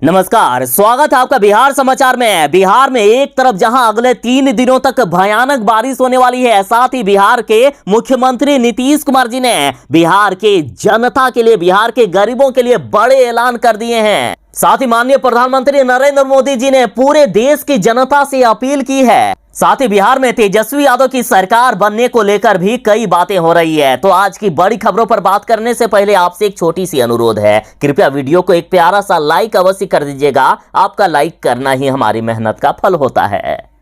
नमस्कार, स्वागत है आपका बिहार समाचार में। बिहार में एक तरफ जहां अगले 3 दिनों तक भयानक बारिश होने वाली है, साथ ही बिहार के मुख्यमंत्री नीतीश कुमार जी ने बिहार के जनता के लिए, बिहार के गरीबों के लिए बड़े ऐलान कर दिए हैं। साथ ही माननीय प्रधानमंत्री नरेंद्र मोदी जी ने पूरे देश की जनता से अपील की है। साथ ही बिहार में तेजस्वी यादव की सरकार बनने को लेकर भी कई बातें हो रही है। तो आज की बड़ी खबरों पर बात करने से पहले आपसे एक छोटी सी अनुरोध है, कृपया वीडियो को एक प्यारा सा लाइक अवश्य कर दीजिएगा। आपका लाइक करना ही हमारी मेहनत का फल होता है।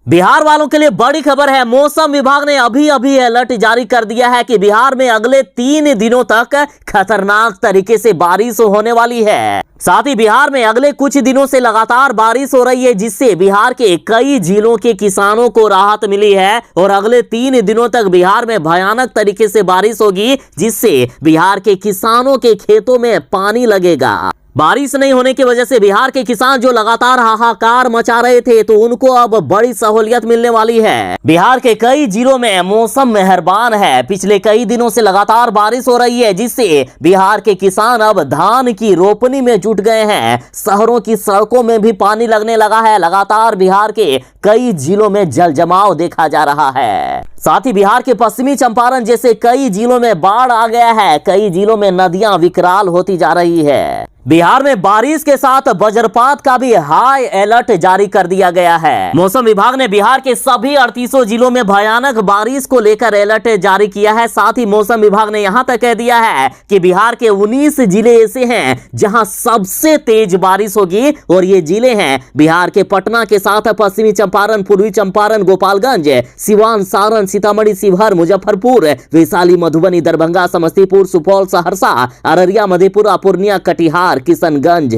बिहार वालों के लिए बड़ी खबर है। मौसम विभाग ने अभी अलर्ट जारी कर दिया है कि बिहार में अगले 3 दिनों तक खतरनाक तरीके से बारिश होने वाली है। साथ ही बिहार में अगले कुछ दिनों से लगातार बारिश हो रही है, जिससे बिहार के कई जिलों के किसानों को राहत मिली है। और अगले 3 दिनों तक बिहार में भयानक तरीके से बारिश होगी, जिससे बिहार के किसानों के खेतों में पानी लगेगा। बारिश नहीं होने की वजह से बिहार के किसान जो लगातार हाहाकार मचा रहे थे, तो उनको अब बड़ी सहूलियत मिलने वाली है। बिहार के कई जिलों में मौसम मेहरबान है। पिछले कई दिनों से लगातार बारिश हो रही है, जिससे बिहार के किसान अब धान की रोपनी में जुट गए हैं। शहरों की सड़कों में भी पानी लगने लगा है। लगातार बिहार के कई जिलों में जल जमाव देखा जा रहा है। साथ ही बिहार के पश्चिमी चंपारण जैसे कई जिलों में बाढ़ आ गया है। कई जिलों में नदियां विकराल होती जा रही है। बिहार में बारिश के साथ वज्रपात का भी हाई अलर्ट जारी कर दिया गया है। मौसम विभाग ने बिहार के सभी 38 जिलों में भयानक बारिश को लेकर अलर्ट जारी किया है। साथ ही मौसम विभाग ने यहां तक कह दिया है कि बिहार के 19 जिले ऐसे हैं जहां सबसे तेज बारिश होगी। और ये जिले हैं बिहार के पटना के साथ पश्चिमी चंपारण, पूर्वी चंपारण, गोपालगंज, सिवान, सारण, सीतामढ़ी, शिवहर, मुजफ्फरपुर, वैशाली, मधुबनी, दरभंगा, समस्तीपुर, सुपौल, सहरसा, अररिया, मधेपुरा, पूर्णिया, कटिहार, किशनगंज।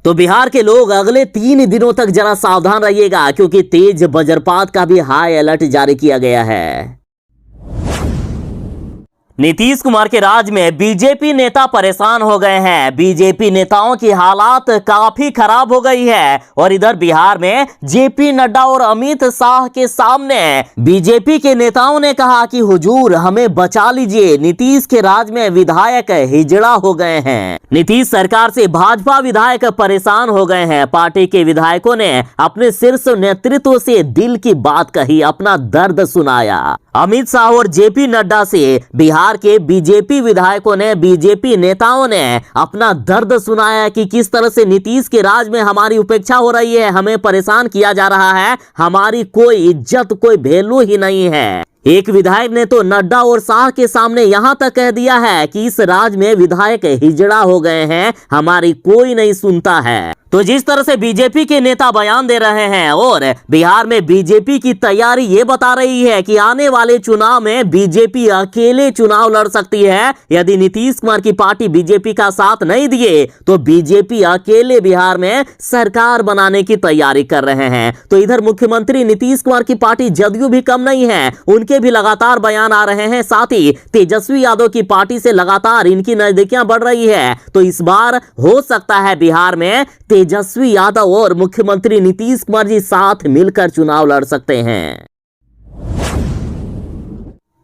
तो बिहार के लोग अगले 3 दिनों तक जरा सावधान रहिएगा, क्योंकि तेज वज्रपात का भी हाई अलर्ट जारी किया गया है। नीतीश कुमार के राज में बीजेपी नेता परेशान हो गए हैं। बीजेपी नेताओं की हालात काफी खराब हो गई है। और इधर बिहार में जेपी नड्डा और अमित शाह के सामने बीजेपी के नेताओं ने कहा कि हुजूर हमें बचा लीजिए, नीतीश के राज में विधायक हिजड़ा हो गए हैं। नीतीश सरकार से भाजपा विधायक परेशान हो गए हैं। पार्टी के विधायकों ने अपने शीर्ष नेतृत्व से दिल की बात कही, अपना दर्द सुनाया। अमित शाह और जेपी नड्डा से बिहार के बीजेपी विधायकों ने, बीजेपी नेताओं ने अपना दर्द सुनाया कि किस तरह से नीतीश के राज में हमारी उपेक्षा हो रही है, हमें परेशान किया जा रहा है, हमारी कोई इज्जत, कोई वैल्यू ही नहीं है। एक विधायक ने तो नड्डा और शाह के सामने यहां तक कह दिया है कि इस राज में विधायक हिजड़ा हो गए हैं, हमारी कोई नहीं सुनता है। तो जिस तरह से बीजेपी के नेता बयान दे रहे हैं और बिहार में बीजेपी की तैयारी ये बता रही है कि आने वाले चुनाव में बीजेपी अकेले चुनाव लड़ सकती है। यदि नीतीश कुमार की पार्टी बीजेपी का साथ नहीं दिए तो बीजेपी अकेले बिहार में सरकार बनाने की तैयारी कर रहे हैं। तो इधर मुख्यमंत्री नीतीश कुमार की पार्टी जदयू भी कम नहीं है, उनके भी लगातार बयान आ रहे हैं। साथ ही तेजस्वी यादव की पार्टी से लगातार इनकी नजदीकियां बढ़ रही है। तो इस बार हो सकता है बिहार में तेजस्वी यादव और मुख्यमंत्री नीतीश कुमार जी साथ मिलकर चुनाव लड़ सकते हैं।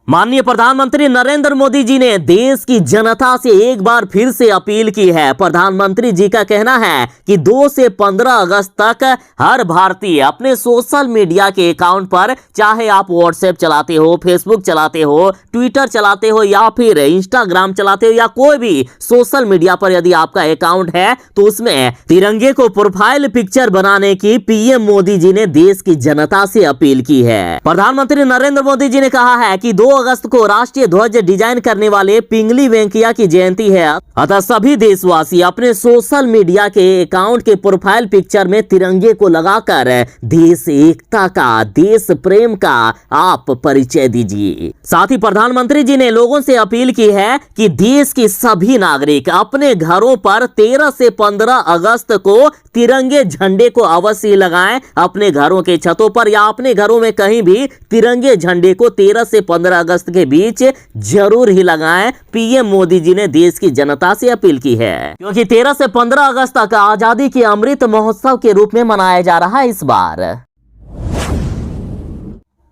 माननीय प्रधानमंत्री नरेंद्र मोदी जी ने देश की जनता से एक बार फिर से अपील की है। प्रधानमंत्री जी का कहना है कि 2 से 15 अगस्त तक हर भारतीय अपने सोशल मीडिया के अकाउंट पर, चाहे आप व्हाट्सएप चलाते हो, फेसबुक चलाते हो, ट्विटर चलाते हो या फिर इंस्टाग्राम चलाते हो या कोई भी सोशल मीडिया पर यदि आपका अकाउंट है, तो उसमें तिरंगे को प्रोफाइल पिक्चर बनाने की पीएम मोदी जी ने देश की जनता से अपील की है। प्रधानमंत्री नरेंद्र मोदी जी ने कहा है कि 2 अगस्त को राष्ट्रीय ध्वज डिजाइन करने वाले पिंगली वेंकैया की जयंती है, अतः सभी देशवासी अपने सोशल मीडिया के अकाउंट के प्रोफाइल पिक्चर में तिरंगे को लगाकर देश एकता का, देश प्रेम का आप परिचय दीजिए। साथ ही प्रधानमंत्री जी ने लोगों से अपील की है कि देश के सभी नागरिक अपने घरों पर 13 से 15 अगस्त को तिरंगे झंडे को अवश्य लगाएं। अपने घरों के छतों पर या अपने घरों में कहीं भी तिरंगे झंडे को 13 से 15 अगस्त के बीच जरूर ही लगाएं। पीएम मोदी जी ने देश की जनता से अपील की है, क्योंकि 13 से 15 अगस्त तक आजादी के अमृत महोत्सव के रूप में मनाया जा रहा है इस बार।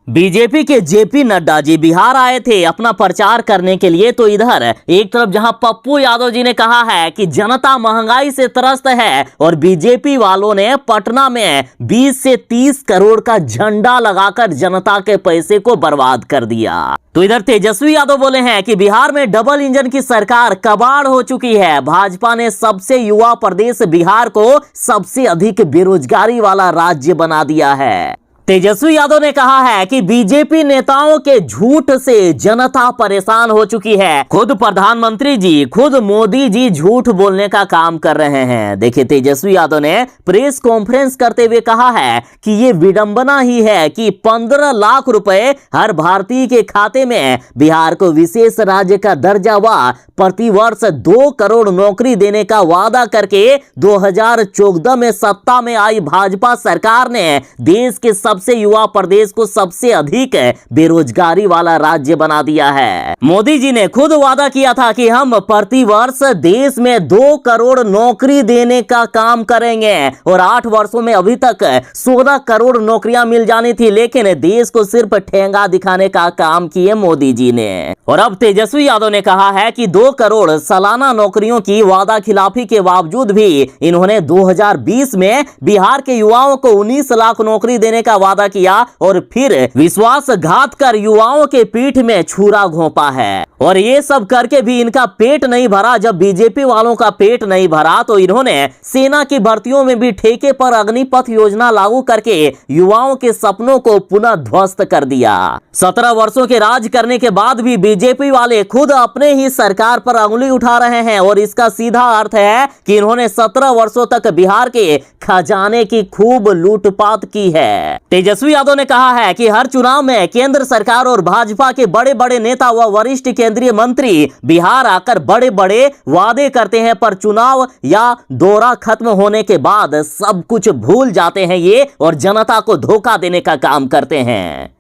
बीजेपी के जेपी नड्डा जी बिहार आए थे अपना प्रचार करने के लिए। तो इधर एक तरफ जहां पप्पू यादव जी ने कहा है कि जनता महंगाई से त्रस्त है और बीजेपी वालों ने पटना में 20 से 30 करोड़ का झंडा लगाकर जनता के पैसे को बर्बाद कर दिया। तो इधर तेजस्वी यादव बोले हैं कि बिहार में डबल इंजन की सरकार कबाड़ हो चुकी है। भाजपा ने सबसे युवा प्रदेश बिहार को सबसे अधिक बेरोजगारी वाला राज्य बना दिया है। तेजस्वी यादव ने कहा है कि बीजेपी नेताओं के झूठ से जनता परेशान हो चुकी है। खुद प्रधानमंत्री जी, खुद मोदी जी झूठ बोलने का काम कर रहे हैं। देखिए, तेजस्वी यादव ने प्रेस कॉन्फ्रेंस करते हुए कहा है कि ये विडंबना ही है कि 15 लाख रुपए हर भारतीय के खाते में बिहार को विशेष राज्य का दर्जा व प्रतिवर्ष 2 करोड़ नौकरी देने का वादा करके 2014 में सत्ता में आई भाजपा सरकार ने देश के सबसे युवा प्रदेश को सबसे अधिक बेरोजगारी वाला राज्य बना दिया है। मोदी जी ने खुद वादा किया था कि हम प्रतिवर्ष देश में 2 करोड़ नौकरी देने का काम करेंगे और 8 वर्षों में अभी तक 16 करोड़ नौकरियां मिल जानी थी, लेकिन देश को सिर्फ ठेंगा दिखाने का काम किए मोदी जी ने। और अब तेजस्वी यादव ने कहा है कि 2 करोड़ सालाना नौकरियों की वादा खिलाफी के बावजूद भी इन्होंने 2020 में बिहार के युवाओं को 19 लाख नौकरी देने का वादा किया और फिर विश्वासघात कर युवाओं के पीठ में छुरा घोंपा है। और ये सब करके भी इनका पेट नहीं भरा। जब बीजेपी वालों का पेट नहीं भरा तो इन्होंने सेना की भर्तियों में भी ठेके पर अग्निपथ योजना लागू करके युवाओं के सपनों को पुनः ध्वस्त कर दिया। 17 वर्षों के राज करने के बाद भी बीजेपी वाले खुद अपने ही सरकार पर अंगुली उठा रहे हैं और इसका सीधा अर्थ है कि इन्होंने 17 वर्षों तक बिहार के खजाने की खूब लूटपाट की है। तेजस्वी यादव ने कहा है कि हर चुनाव में केंद्र सरकार और भाजपा के बड़े बड़े नेता व वरिष्ठ केंद्रीय मंत्री बिहार आकर बड़े बड़े वादे करते हैं, पर चुनाव या दौरा खत्म होने के बाद सब कुछ भूल जाते हैं ये और जनता को धोखा देने का काम करते हैं।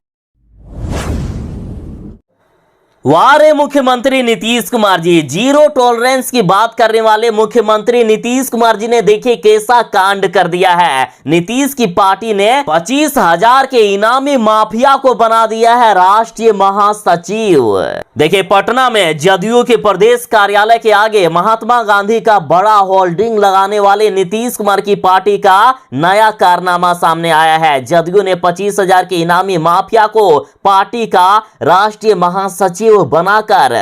वारे मुख्यमंत्री नीतीश कुमार जी, जीरो टॉलरेंस की बात करने वाले मुख्यमंत्री नीतीश कुमार जी ने देखिए कैसा कांड कर दिया है। नीतीश की पार्टी ने 25,000 के इनामी माफिया को बना दिया है राष्ट्रीय महासचिव। देखिए, पटना में जदयू के प्रदेश कार्यालय के आगे महात्मा गांधी का बड़ा होल्डिंग लगाने वाले नीतीश कुमार की पार्टी का नया कारनामा सामने आया है। जदयू ने 25,000 के इनामी माफिया को पार्टी का राष्ट्रीय महासचिव बनाकर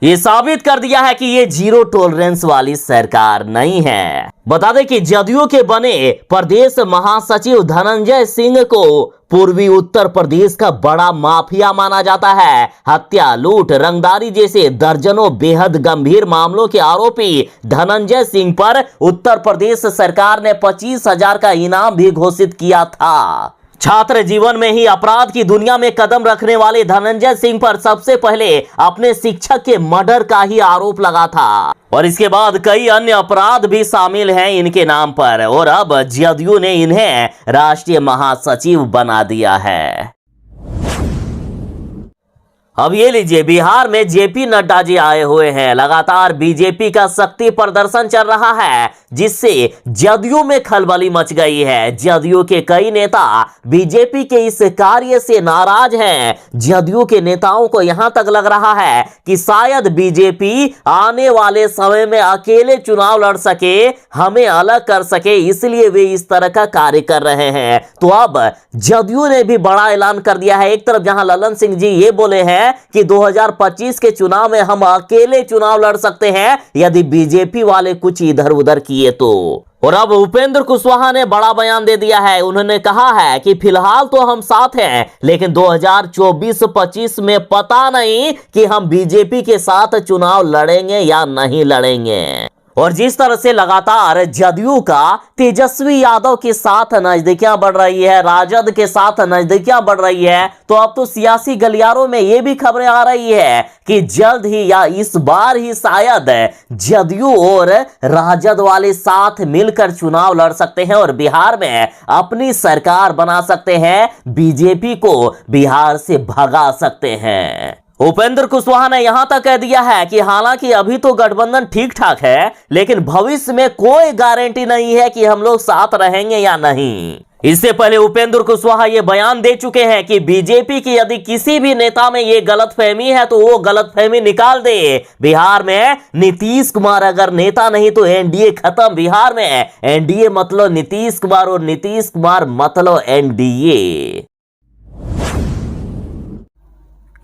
ये साबित कर दिया है कि ये जीरो टॉलरेंस वाली सरकार नहीं है। बता दें कि जदयू के बने प्रदेश महासचिव धनंजय सिंह को पूर्वी उत्तर प्रदेश का बड़ा माफिया माना जाता है। हत्या, लूट, रंगदारी जैसे दर्जनों बेहद गंभीर मामलों के आरोपी धनंजय सिंह पर उत्तर प्रदेश सरकार ने 25,000 का इनाम भी घोषित किया था। छात्र जीवन में ही अपराध की दुनिया में कदम रखने वाले धनंजय सिंह पर सबसे पहले अपने शिक्षक के मर्डर का ही आरोप लगा था और इसके बाद कई अन्य अपराध भी शामिल हैं इनके नाम पर और अब जदयू ने इन्हें राष्ट्रीय महासचिव बना दिया है। अब ये लीजिए, बिहार में जेपी नड्डा जी आए हुए हैं। लगातार बीजेपी का शक्ति प्रदर्शन चल रहा है जिससे जदयू में खलबली मच गई है। जदयू के कई नेता बीजेपी के इस कार्य से नाराज हैं। जदयू के नेताओं को यहां तक लग रहा है कि शायद बीजेपी आने वाले समय में अकेले चुनाव लड़ सके, हमें अलग कर सके, इसलिए वे इस तरह का कार्य कर रहे हैं। तो अब जदयू ने भी बड़ा ऐलान कर दिया है। एक तरफ जहां ललन सिंह जी ये बोले हैं कि 2025 के चुनाव में हम अकेले चुनाव लड़ सकते हैं यदि बीजेपी वाले कुछ इधर उधर किए तो। और अब उपेंद्र कुशवाहा ने बड़ा बयान दे दिया है। उन्होंने कहा है कि फिलहाल तो हम साथ हैं, लेकिन 2024-25 में पता नहीं कि हम बीजेपी के साथ चुनाव लड़ेंगे या नहीं लड़ेंगे। और जिस तरह से लगातार जदयू का तेजस्वी यादव के साथ नजदीकियां बढ़ रही है, राजद के साथ नजदीकियां बढ़ रही है, तो अब तो सियासी गलियारों में यह भी खबरें आ रही है कि जल्द ही या इस बार ही शायद जदयू और राजद वाले साथ मिलकर चुनाव लड़ सकते हैं और बिहार में अपनी सरकार बना सकते हैं, बीजेपी को बिहार से भगा सकते हैं। उपेंद्र कुशवाहा ने यहां तक कह दिया है कि हालांकि अभी तो गठबंधन ठीक ठाक है, लेकिन भविष्य में कोई गारंटी नहीं है कि हम लोग साथ रहेंगे या नहीं। इससे पहले उपेंद्र कुशवाहा ये बयान दे चुके हैं कि बीजेपी की यदि किसी भी नेता में ये गलतफहमी है तो वो गलतफहमी निकाल दे। बिहार में नीतीश कुमार अगर नेता नहीं तो एनडीए खत्म। बिहार में एनडीए मतलब नीतीश कुमार और नीतीश कुमार मतलब एनडीए।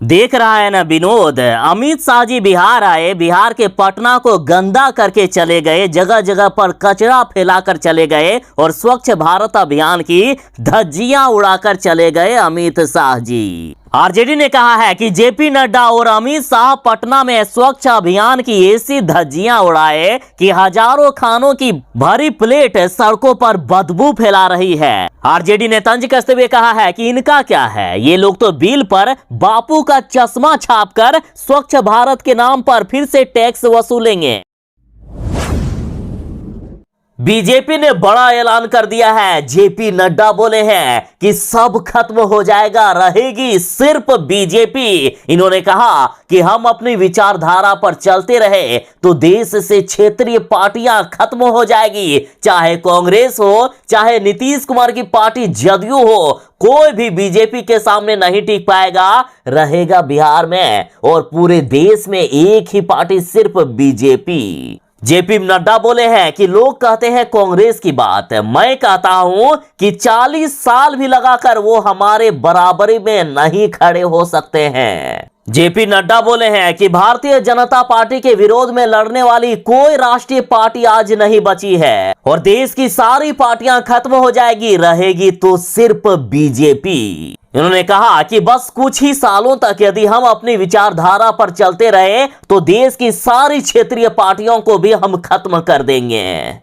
देख रहा है ना विनोद, अमित शाह जी बिहार आए, बिहार के पटना को गंदा करके चले गए, जगह जगह पर कचरा फैलाकर चले गए और स्वच्छ भारत अभियान की धज्जियां उड़ाकर चले गए अमित शाह जी। आरजेडी ने कहा है कि जेपी नड्डा और अमित शाह पटना में स्वच्छ अभियान की ऐसी धज्जियां उड़ाए कि हजारों खानों की भरी प्लेट सड़कों पर बदबू फैला रही है। आरजेडी ने तंज कसते हुए कहा है कि इनका क्या है, ये लोग तो बिल पर बापू का चश्मा छापकर स्वच्छ भारत के नाम पर फिर से टैक्स वसूलेंगे। बीजेपी ने बड़ा ऐलान कर दिया है। जेपी नड्डा बोले हैं कि सब खत्म हो जाएगा, रहेगी सिर्फ बीजेपी। इन्होंने कहा कि हम अपनी विचारधारा पर चलते रहे तो देश से क्षेत्रीय पार्टियां खत्म हो जाएगी, चाहे कांग्रेस हो चाहे नीतीश कुमार की पार्टी जदयू हो, कोई भी बीजेपी के सामने नहीं टिक पाएगा, रहेगा बिहार में और पूरे देश में एक ही पार्टी, सिर्फ बीजेपी। जेपी नड्डा बोले हैं कि लोग कहते हैं कांग्रेस की बात, मैं कहता हूं कि 40 साल भी लगाकर वो हमारे बराबरी में नहीं खड़े हो सकते हैं। जेपी नड्डा बोले हैं कि भारतीय जनता पार्टी के विरोध में लड़ने वाली कोई राष्ट्रीय पार्टी आज नहीं बची है और देश की सारी पार्टियां खत्म हो जाएगी, रहेगी तो सिर्फ बीजेपी। इन्होंने कहा कि बस कुछ ही सालों तक यदि हम अपनी विचारधारा पर चलते रहे तो देश की सारी क्षेत्रीय पार्टियों को भी हम खत्म कर देंगे।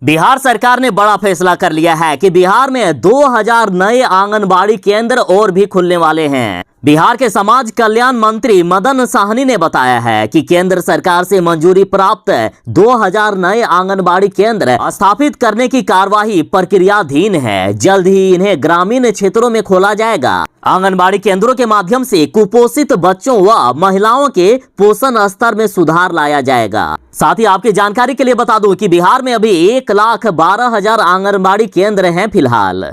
बिहार सरकार ने बड़ा फैसला कर लिया है कि बिहार में 2000 नए आंगनबाड़ी केंद्र और भी खुलने वाले हैं। बिहार के समाज कल्याण मंत्री मदन साहनी ने बताया है कि केंद्र सरकार से मंजूरी प्राप्त 2000 नए आंगनबाड़ी केंद्र स्थापित करने की कार्यवाही प्रक्रियाधीन है। जल्द ही इन्हें ग्रामीण क्षेत्रों में खोला जाएगा। आंगनबाड़ी केंद्रों के माध्यम से कुपोषित बच्चों व महिलाओं के पोषण स्तर में सुधार लाया जाएगा। साथ ही आपकी जानकारी के लिए बता दूं कि बिहार में अभी 1,12,000 आंगनबाड़ी केंद्र हैं फिलहाल।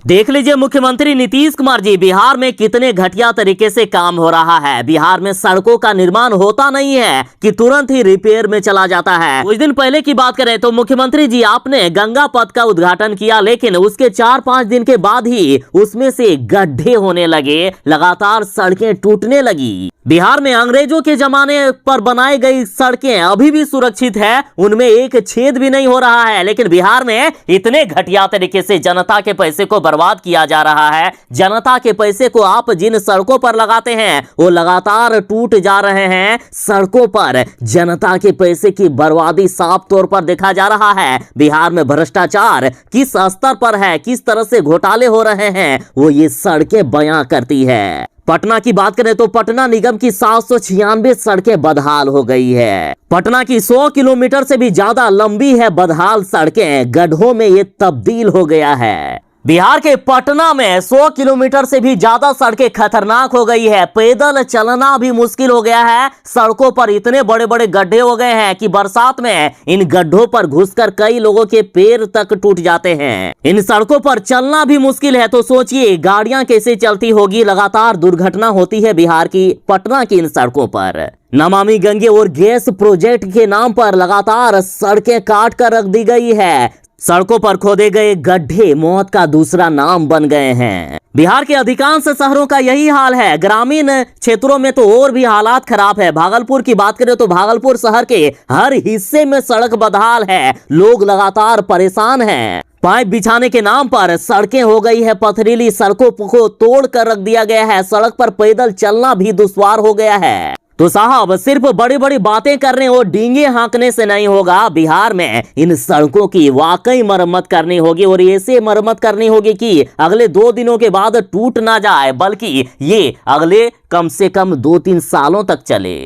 देख लीजिए मुख्यमंत्री नीतीश कुमार जी, बिहार में कितने घटिया तरीके से काम हो रहा है। बिहार में सड़कों का निर्माण होता नहीं है कि तुरंत ही रिपेयर में चला जाता है। कुछ दिन पहले की बात करें तो मुख्यमंत्री जी आपने गंगा पथ का उद्घाटन किया, लेकिन उसके 4-5 दिन के बाद ही उसमें से गड्ढे होने लगे, लगातार सड़कें टूटने लगी। बिहार में अंग्रेजों के जमाने पर बनाई गई सड़कें अभी भी सुरक्षित है, उनमें एक छेद भी नहीं हो रहा है। लेकिन बिहार में इतने घटिया तरीके से जनता के पैसे को बर्बाद किया जा रहा है। जनता के पैसे को आप जिन सड़कों पर लगाते हैं वो लगातार टूट जा रहे हैं। सड़कों पर जनता के पैसे की बर्बादी साफ तौर पर देखा जा रहा है। बिहार में भ्रष्टाचार किस स्तर पर है, किस तरह से घोटाले हो रहे हैं, वो ये सड़कें बयां करती है। पटना की बात करें तो पटना निगम की 796 सड़कें बदहाल हो गई है। पटना की 100 किलोमीटर से भी ज्यादा लंबी है बदहाल सड़कें, गड्ढों में ये तब्दील हो गया है। बिहार के पटना में 100 किलोमीटर से भी ज्यादा सड़कें खतरनाक हो गई है। पैदल चलना भी मुश्किल हो गया है। सड़कों पर इतने बड़े बड़े गड्ढे हो गए हैं कि बरसात में इन गड्ढों पर घुसकर कई लोगों के पैर तक टूट जाते हैं। इन सड़कों पर चलना भी मुश्किल है तो सोचिए गाड़ियां कैसे चलती होगी। लगातार दुर्घटना होती है बिहार की पटना की इन सड़कों पर। नमामि गंगे और गैस प्रोजेक्ट के नाम पर लगातार सड़कें काट कर रख दी गई है। सड़कों पर खोदे गए गड्ढे मौत का दूसरा नाम बन गए हैं। बिहार के अधिकांश शहरों का यही हाल है। ग्रामीण क्षेत्रों में तो और भी हालात खराब है। भागलपुर की बात करें तो भागलपुर शहर के हर हिस्से में सड़क बदहाल है। लोग लगातार परेशान हैं। पाइप बिछाने के नाम पर सड़कें हो गई है पथरीली। सड़कों को तोड़ कर रख दिया गया है। सड़क पर पैदल चलना भी दुश्वार हो गया है। तो साहब सिर्फ बड़ी बड़ी बातें करने और डींगे हाँकने से नहीं होगा। बिहार में इन सड़कों की वाकई मरम्मत करनी होगी और ऐसे मरम्मत करनी होगी कि अगले 2 दिनों के बाद टूट ना जाए, बल्कि ये अगले कम से कम 2-3 सालों तक चले।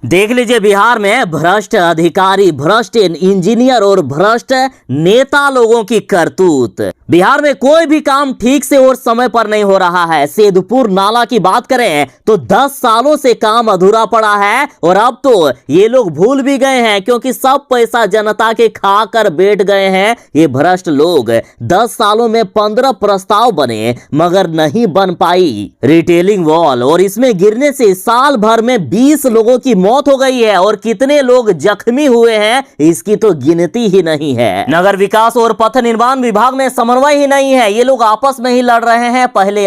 देख लीजिए बिहार में भ्रष्ट अधिकारी, भ्रष्ट इंजीनियर और भ्रष्ट नेता लोगों की करतूत। बिहार में कोई भी काम ठीक से और समय पर नहीं हो रहा है। सेदपुर नाला की बात करें तो 10 सालों से काम अधूरा पड़ा है और अब तो ये लोग भूल भी गए हैं, क्योंकि सब पैसा जनता के खा कर बैठ गए हैं ये भ्रष्ट लोग। 10 सालों में 15 प्रस्ताव बने मगर नहीं बन पाई रिटेलिंग वॉल, और इसमें गिरने से साल भर में 20 लोगों की मौत हो गई है और कितने लोग जख्मी हुए हैं इसकी तो गिनती ही नहीं है। नगर विकास और पथ निर्माण विभाग में समन्वय ही नहीं है, ये लोग आपस में ही लड़ रहे हैं, पहले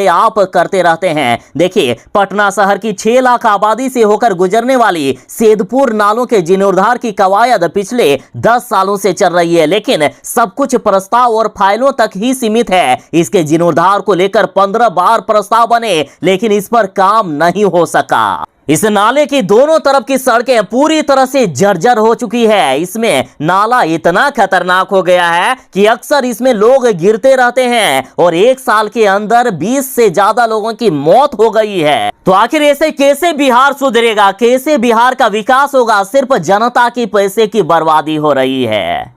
आप करते रहते हैं। देखिए पटना शहर की 6 लाख आबादी से होकर गुजरने वाली सेदपुर नालों के जीर्णोद्धार की कवायद पिछले 10 सालों से चल रही है, लेकिन सब कुछ प्रस्ताव और फाइलों तक ही सीमित है। इसके जीर्णोद्धार को लेकर 15 बार प्रस्ताव बने लेकिन इस पर काम नहीं हो सका। इस नाले की दोनों तरफ की सड़कें पूरी तरह से जर्जर हो चुकी है। इसमें नाला इतना खतरनाक हो गया है कि अक्सर इसमें लोग गिरते रहते हैं और 1 साल के अंदर 20 से ज्यादा लोगों की मौत हो गई है। तो आखिर ऐसे कैसे बिहार सुधरेगा, कैसे बिहार का विकास होगा? सिर्फ जनता की पैसे की बर्बादी हो रही है।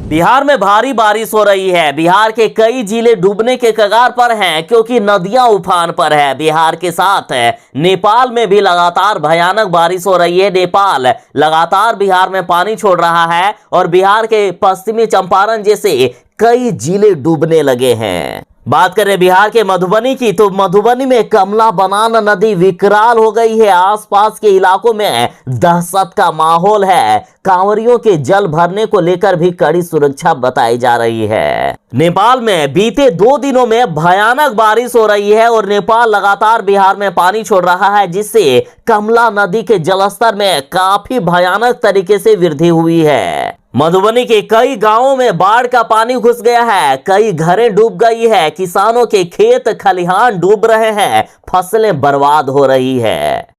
बिहार में भारी बारिश हो रही है। बिहार के कई जिले डूबने के कगार पर हैं क्योंकि नदियां उफान पर है। बिहार के साथ नेपाल में भी लगातार भयानक बारिश हो रही है। नेपाल लगातार बिहार में पानी छोड़ रहा है और बिहार के पश्चिमी चंपारण जैसे कई जिले डूबने लगे हैं। बात करें बिहार के मधुबनी की तो मधुबनी में कमला बलान नदी विकराल हो गई है। आसपास के इलाकों में दहशत का माहौल है। कांवरियों के जल भरने को लेकर भी कड़ी सुरक्षा बताई जा रही है। नेपाल में बीते 2 दिनों में भयानक बारिश हो रही है और नेपाल लगातार बिहार में पानी छोड़ रहा है, जिससे कमला नदी के जलस्तर में काफी भयानक तरीके से वृद्धि हुई है। मधुबनी के कई गांवों में बाढ़ का पानी घुस गया है, कई घरें डूब गई है, किसानों के खेत खलिहान डूब रहे हैं, फसलें बर्बाद हो रही है।